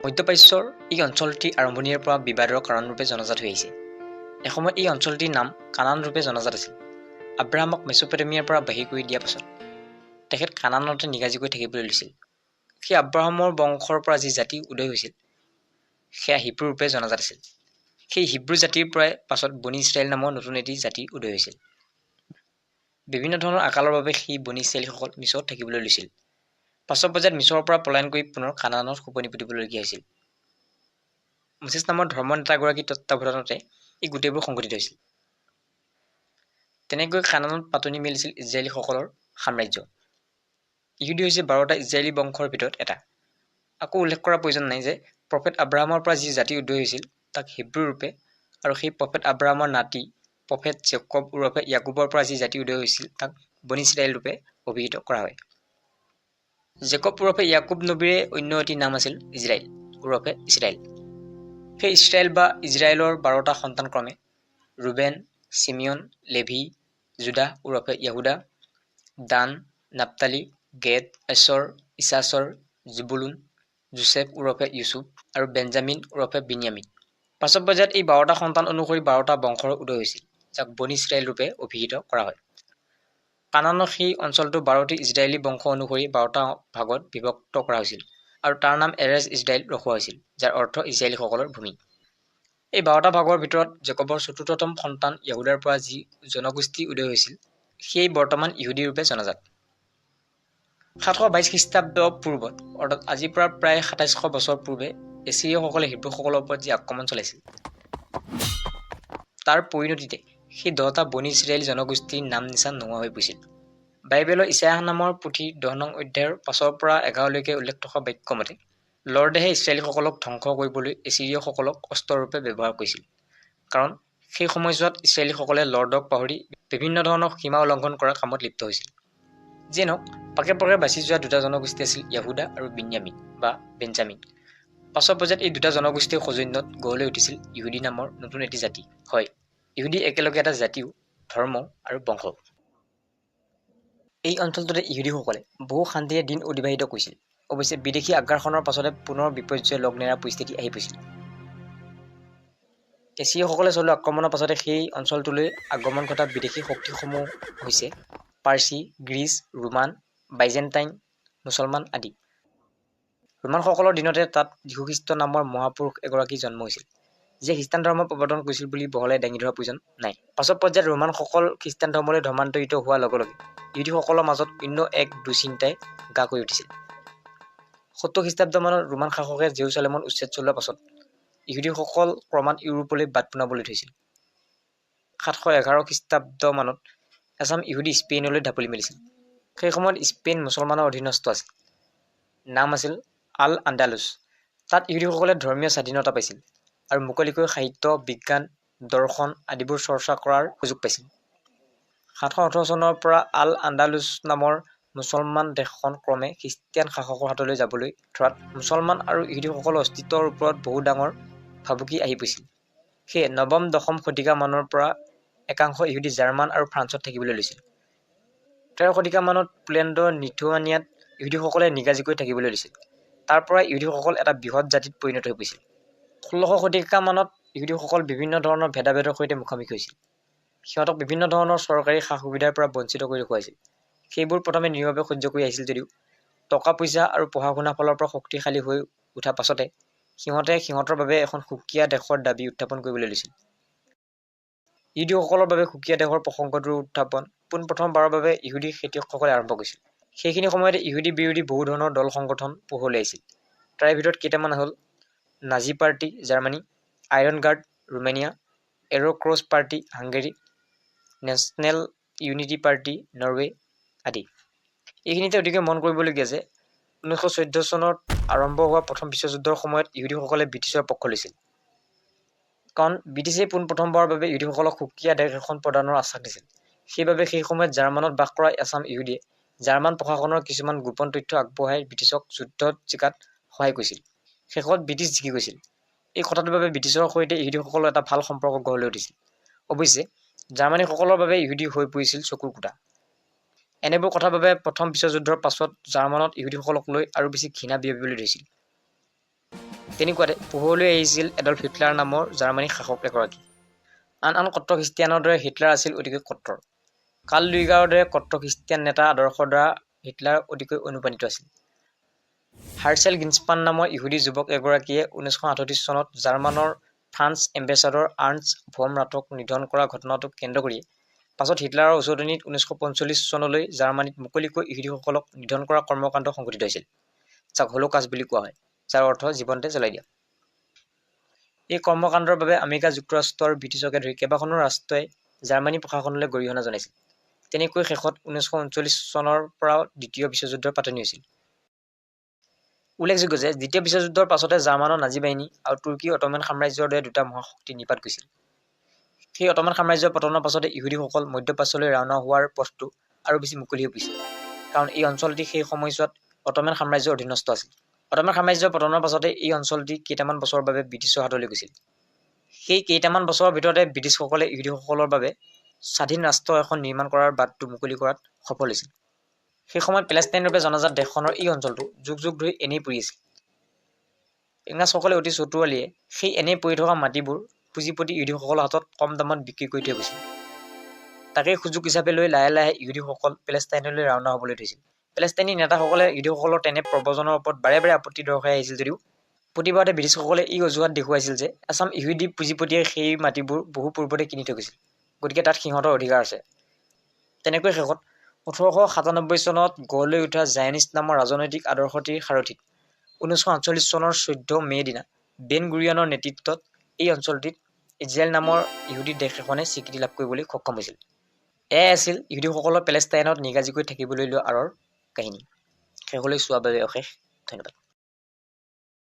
মধ্যপ্ৰাচ্যৰ এই অঞ্চলটি আৰম্ভণিৰে পৰা বিবাদৰ কাৰণৰূপে জনাজাত হৈ আহিছে। এসময়ত এই অঞ্চলটিৰ নাম কানান ৰূপে জনাজাত আছিল। আব্ৰাহামক মেছোপটেমিয়াৰ পৰা বাহিৰ কৰি দিয়াৰ পাছত তেখেত কানানতে নিগাজিকৈ থাকিবলৈ লৈছিল। সেই আব্ৰাহামৰ বংশৰ পৰা যি জাতি উদয় হৈছিল সেয়া হিব্ৰু ৰূপে জনাজাত আছিল। সেই হিব্ৰু জাতিৰ পৰাই পাছত বনি ইছৰাইল নামৰ নতুন এটি জাতি উদয় হৈছিল। বিভিন্ন ধৰণৰ আকালৰ বাবে সেই বনি ইছৰাইলীসকল মিছৰত থাকিবলৈ লৈছিল। পাছৰ পৰ্যায়ত মিছৰৰ পৰা পলায়ন কৰি পুনৰ কানানত খোপনি পুতিবলগীয়া হৈছিল। মোচেছ নামৰ ধৰ্ম নেতাগৰাকীৰ তত্ত্বাৱধানতে এই গোটেইবোৰ সংঘটিত হৈছিল। তেনেকৈ কানানত পাতনি মেলিছিল ইজৰাইলীসকলৰ সাম্ৰাজ্য। ইহুদী হৈছে 12টা ইজৰাইলী বংশৰ ভিতৰত এটা। আকৌ উল্লেখ কৰাৰ প্ৰয়োজন নাই যে প্ৰফেট আব্ৰাহামৰ পৰা যি জাতি উদয় হৈছিল তাক হিব্ৰু ৰূপে আৰু সেই প্ৰফেট আব্ৰাহামৰ নাতি প্ৰফেট জেকব ওৰফে ইয়াকুবৰ পৰা যি জাতি উদয় হৈছিল তাক বনি ইছৰাইল ৰূপে অভিহিত কৰা হয়। জেকব ওৰফে ইয়াকুব নবীৰে অন্য এটি নাম আছিল ইজৰাইল ওৰফে ইছৰাইল। সেই ইছৰাইল বা ইজৰাইলৰ 12টা সন্তান ক্ৰমে ৰুবেন, চিমিয়ন, লেভি, জুদা ওৰফে য়াহুদা, দান, নাপ্তালি, গেদ, আশ্বৰ, ইছাচৰ, জুবুলুন, জোচেফ ওৰফে ইউচুফ আৰু বেঞ্জামিন ওৰফে বিনিয়ামিন। পাছৰ পৰ্যায়ত এই 12টা সন্তান অনুসৰি 12টা বংশৰ উদয় হৈছিল, যাক বনি ইছৰাইল ৰূপে অভিহিত কৰা হয়। কানানৰ সেই অঞ্চলটো 12টি ইজৰাইলী বংশ অনুসৰি 12টা ভাগত বিভক্ত কৰা হৈছিল আৰু তাৰ নাম এৰেজ ইজৰাইল ৰখোৱা হৈছিল, যাৰ অৰ্থ ইজৰাইলীসকলৰ ভূমি। এই 12টা ভাগৰ ভিতৰত জেকবৰ চতুৰ্থতম সন্তান য়াহুদাৰ পৰা যি জনগোষ্ঠী উদয় হৈছিল সেই বৰ্তমান ইহুদী ৰূপে জনাজাত। 722 খ্ৰীষ্টাব্দ পূৰ্বত অৰ্থাৎ আজিৰ পৰা প্ৰায় 2700 বছৰ পূৰ্বে এছিৰীয়সকলে হিব্ৰুসকলৰ ওপৰত যি আক্ৰমণ চলাইছিল তাৰ পৰিণতিতে সেই 10টা বনি ইছৰাইল জনগোষ্ঠীৰ নাম নিচান নোহোৱা হৈ পৰিছিল। বাইবেলৰ ইছায়াহ নামৰ পুথিৰ 10 নং অধ্যায়ৰ 5 পৰা 11লৈকে উল্লেখ থকা বাক্য মতে লৰ্ডেহে ইছৰাইলীসকলক ধ্বংস কৰিবলৈ এছিৰীয়সকলক অস্ত্ৰৰূপে ব্যৱহাৰ কৰিছিল। কাৰণ সেই সময়ছোৱাত ইছৰাইলীসকলে লৰ্ডক পাহৰি বিভিন্ন ধৰণৰ সীমা উলংঘন কৰা কামত লিপ্ত হৈছিল। যিয়ে নহওক পাকে পাকে বাছি যোৱা দুটা জনগোষ্ঠী আছিল য়াহুদা আৰু বিন্যামিন বা বেঞ্জামিন। পাছৰ পৰ্যায়ত এই দুটা জনগোষ্ঠীৰ সৌজন্যত গঢ় লৈ উঠিছিল ইহুদী নামৰ নতুন এটি জাতি। হয়, ইহুদী একেলগে এটা জাতিও, ধৰ্ম আৰু বংশ। এই অঞ্চলটোতে ইহুদীসকলে বহু শান্তিৰে দিন অতিবাহিত কৰিছিল। অৱশ্যে বিদেশী আগ্ৰাসনৰ পাছতে পুনৰ বিপৰ্যয় লগ নেৰা পৰিস্থিতি আহি পৰিছিল। এছিয়াসকলে চলোৱা আক্ৰমণৰ পাছতে সেই অঞ্চলটোলৈ আগমন ঘটা বিদেশী শক্তিসমূহ হৈছে পাৰ্চী, গ্ৰীচ, ৰোমান, বাইজেণ্টাইন, মুছলমান আদি। ৰোমানসকলৰ দিনতে তাত যীশুখ্ৰীষ্ট নামৰ মহাপুৰুষ এগৰাকী জন্ম হৈছিল, যিয়ে খ্ৰীষ্টান ধৰ্ম প্ৰৱৰ্তন কৰিছিল বুলি বহলাই দাঙি ধৰাৰ প্ৰয়োজন নাই। পাছৰ পৰ্যায়ত ৰোমানসকল খ্ৰীষ্টান ধৰ্মলৈ ধৰ্মান্তৰিত হোৱাৰ লগে লগে ইহুদীসকলৰ মাজত অন্য এক দুশ্চিন্তাই গা কৰি উঠিছিল। 70 খ্ৰীষ্টাব্দমানত ৰোমান শাসকে জেৰুচালেমত উচ্ছেদ চলোৱাৰ পাছত ইহুদীসকল ক্ৰমাৎ ইউৰোপলৈ বাট পোনাবলৈ ধৰিছিল। 711 খ্ৰীষ্টাব্দমানত এচাম ইহুদী স্পেইনলৈ ঢাপলি মেলিছিল। সেই সময়ত স্পেইন মুছলমানৰ অধীনস্থ আছিল। নাম আছিল আল আন্দালুছ। তাত ইহুদীসকলে ধৰ্মীয় স্বাধীনতা পাইছিল আৰু মুকলিকৈ সাহিত্য, বিজ্ঞান, দৰ্শন আদিবোৰ চৰ্চা কৰাৰ সুযোগ পাইছিল। 718 চনৰ পৰা আল আন্দালুছ নামৰ মুছলমান দেশখন ক্ৰমে খ্ৰীষ্টিয়ান শাসকৰ হাতলৈ যাবলৈ ধৰাত মুছলমান আৰু ইহুদীসকলৰ অস্তিত্বৰ ওপৰত বহু ডাঙৰ ভাবুকি আহি পৰিছিল। সেয়ে নৱম-দশম শতিকামানৰ পৰা একাংশ ইহুদী জাৰ্মান আৰু ফ্ৰান্সত থাকিবলৈ লৈছিল। 13 শতিকামানত পোলেণ্ডৰ লিথুৱানিয়াত ইহুদীসকলে নিগাজিকৈ থাকিবলৈ লৈছিল। তাৰ পৰা ইহুদীসকল এটা বৃহৎ জাতিত পৰিণত হৈ পৰিছিল। 16 শতিকামানত ইহুদীসকল বিভিন্ন ধৰণৰ ভেদাভেদৰ সৈতে মুখামুখি হৈছিল। সিহঁতক বিভিন্ন ধৰণৰ চৰকাৰী সা-সুবিধাৰ পৰা বঞ্চিত কৰি ৰখুৱাইছিল। সেইবোৰ প্ৰথমে নীৰৱে সহ্য কৰি আহিছিল যদিও টকা পইচা আৰু পঢ়া শুনাৰ ফালৰ পৰা শক্তিশালী হৈ উঠা পাছতে সিহঁতে সিহঁতৰ বাবে এখন সুকীয়া দেশৰ দাবী উত্থাপন কৰিবলৈ লৈছিল। ইহুদীসকলৰ বাবে সুকীয়া দেশৰ প্ৰসংগটোৰ উত্থাপন পোনপ্ৰথমবাৰৰ বাবে ইহুদী খেতিয়কসকলে আৰম্ভ কৰিছিল। সেইখিনি সময়তে ইহুদী বিৰোধী বহু ধৰণৰ দল সংগঠন পোহৰলৈ আহিছিল। তাৰে ভিতৰত কেইটামান হ'ল নাজি পাৰ্টি জাৰ্মানী, iron guard Romania, arrow' cross party Hungary, national unity party Norway আদি। এইখিনিতে অতিকে মন কৰিবলগীয়া যে 1914 চনত আৰম্ভ হোৱা প্ৰথম বিশ্বযুদ্ধৰ সময়ত ইহুদীসকলে ব্ৰিটিছৰ পক্ষ লৈছিল। কাৰণ ব্ৰিটিছে পোনপ্ৰথমবাৰৰ বাবে ইহুদীসকলক সুকীয়া দেশ এখন প্ৰদানৰ আশ্বাস দিছিল। সেইবাবে সেই সময়ত জাৰ্মানত বাস কৰা এচাম ইহুদীয়ে জাৰ্মান প্ৰশাসনৰ কিছুমান গোপন তথ্য আগবঢ়াই ব্ৰিটিছক যুদ্ধত জিকাত সহায় কৰিছিল। শেষত ব্ৰিটিছ জিকি গৈছিল। এই কথাটোৰ বাবে ব্ৰিটিছৰ সৈতে ইহুদীসকলৰ এটা ভাল সম্পৰ্ক গঢ় লৈ উঠিছিল। অৱশ্যে জাৰ্মানীসকলৰ বাবে ইহুদী হৈ পৰিছিল চকুৰ কুটা। এনেবোৰ কথাৰ বাবে প্ৰথম বিশ্বযুদ্ধৰ পাছত জাৰ্মানত ইহুদীসকলক লৈ আৰু বেছি ঘৃণা বিয়পিবলৈ ধৰিছিল। তেনেকুৱাতে পোহৰলৈ আহিছিল এডল্ফ হিটলাৰ নামৰ জাৰ্মানী শাসক এগৰাকী। আন কট্টৰ খ্ৰীষ্টিয়ানৰ দৰে হিটলাৰ আছিল অতিকৈ কট্টৰ। কাৰ্ল লুইগাৰৰ দৰে কট্টৰ খ্ৰীষ্টিয়ান নেতাৰ আদৰ্শৰ দ্বাৰা হিটলাৰ অতিকৈ অনুপ্ৰাণিত আছিল। হাৰ্চেল গ্ৰিন্সপান নামৰ ইহুদী যুৱক এগৰাকীয়ে 1938 চনত জাৰ্মানৰ ফ্ৰান্স এম্বেচাডৰ আৰ্নষ্ট ভন ৰাথক নিধন কৰা ঘটনাটোক কেন্দ্ৰ কৰি পাছত হিটলাৰৰ উচতনিত 1945 চনলৈ জাৰ্মানীত মুকলিকৈ ইহুদীসকলক নিধন কৰা কৰ্মকাণ্ড সংঘটিত হৈছিল, যাক হলোকাষ্ট বুলি কোৱা হয়, যাৰ অৰ্থ জীৱনতে জ্বলাই দিয়া। এই কৰ্মকাণ্ডৰ বাবে আমেৰিকা যুক্তৰাষ্ট্ৰ আৰু ব্ৰিটিছকে ধৰি কেইবাখনো ৰাষ্ট্ৰই জাৰ্মানী প্ৰশাসনলৈ গৰিহণা জনাইছিল। তেনেকৈ শেষত 1939 চনৰ পৰা দ্বিতীয় বিশ্বযুদ্ধৰ পাতনি হৈছিল। উল্লেখযোগ্য যে দ্বিতীয় বিশ্বযুদ্ধৰ পাছতে জাৰ্মানৰ নাজী বাহিনী আৰু তুৰ্কী অটোমান সাম্ৰাজ্যৰ দৰে দুটা মহাশক্তি নিপাত গৈছিল। সেই অটোমান সাম্ৰাজ্যৰ পতনৰ পাছতে ইহুদীসকল মধ্যপ্ৰাচ্যলৈ ৰাওনা হোৱাৰ পথটো আৰু বেছি মুকলি হৈ পৰিছিল, কাৰণ এই অঞ্চলটি সেই সময়ছোৱাত অটোমান সাম্ৰাজ্যৰ অধীনস্থ আছিল। অটোমান সাম্ৰাজ্যৰ পতনৰ পাছতে এই অঞ্চলটি কেইটামান বছৰৰ বাবে ব্ৰিটিছৰ হাতলৈ গৈছিল। সেই কেইটামান বছৰৰ ভিতৰতে ব্ৰিটিছসকলে ইহুদীসকলৰ বাবে স্বাধীন ৰাষ্ট্ৰ এখন নিৰ্মাণ কৰাৰ বাটটো মুকলি কৰাত সফল হৈছিল। সেই সময়ত পেলেষ্টাইন ৰূপে জনাজাত দেশখনৰ এই অঞ্চলটো যুগ যুগ ধৰি এনেই পৰি আছিল। ইংৰাজসকলে অতি চতুৰালীয়ে সেই এনেই পৰি থকা মাটিবোৰ পুঁজিপতি ইহুদীসকলৰ হাতত কম দামত বিক্ৰী কৰি থৈ গৈছিল। তাকেই সুযোগ হিচাপে লৈ লাহে লাহে ইহুদীসকল পেলেষ্টাইনলৈ ৰাওনা হ'বলৈ ধৰিছিল। পেলেষ্টাইনী নেতাসকলে ইহুদীসকলৰ তেনে প্ৰব্ৰজনৰ ওপৰত বাৰে বাৰে আপত্তি দৰ্শাই আহিছিল যদিও প্ৰতিবাৰতে ব্ৰিটিছসকলে এই অজুহাত দেখুৱাইছিল যে এচাম ইহুদী পুঁজিপতিয়ে সেই মাটিবোৰ বহু পূৰ্বতে কিনি থৈ গৈছিল, গতিকে তাত সিহঁতৰ অধিকাৰ আছে। তেনেকৈ শেষত 1897 চনত গঢ় লৈ উঠা জায়নিষ্ট নামৰ ৰাজনৈতিক আদৰ্শটিৰ সাৰথিত 1948 চনৰ 14 মে' দিনা বেন গুৰিয়নৰ নেতৃত্বত এই অঞ্চলটিত ইজৰাইল নামৰ ইহুদী দেশ এখনে স্বীকৃতি লাভ কৰিবলৈ সক্ষম হৈছিল। এয়াই আছিল ইহুদীসকলৰ পেলেষ্টাইনত নিগাজীকৈ থাকিবলৈ লোৱা আঁৰৰ কাহিনী। শেষলৈ চোৱাৰ বাবে অশেষ ধন্যবাদ।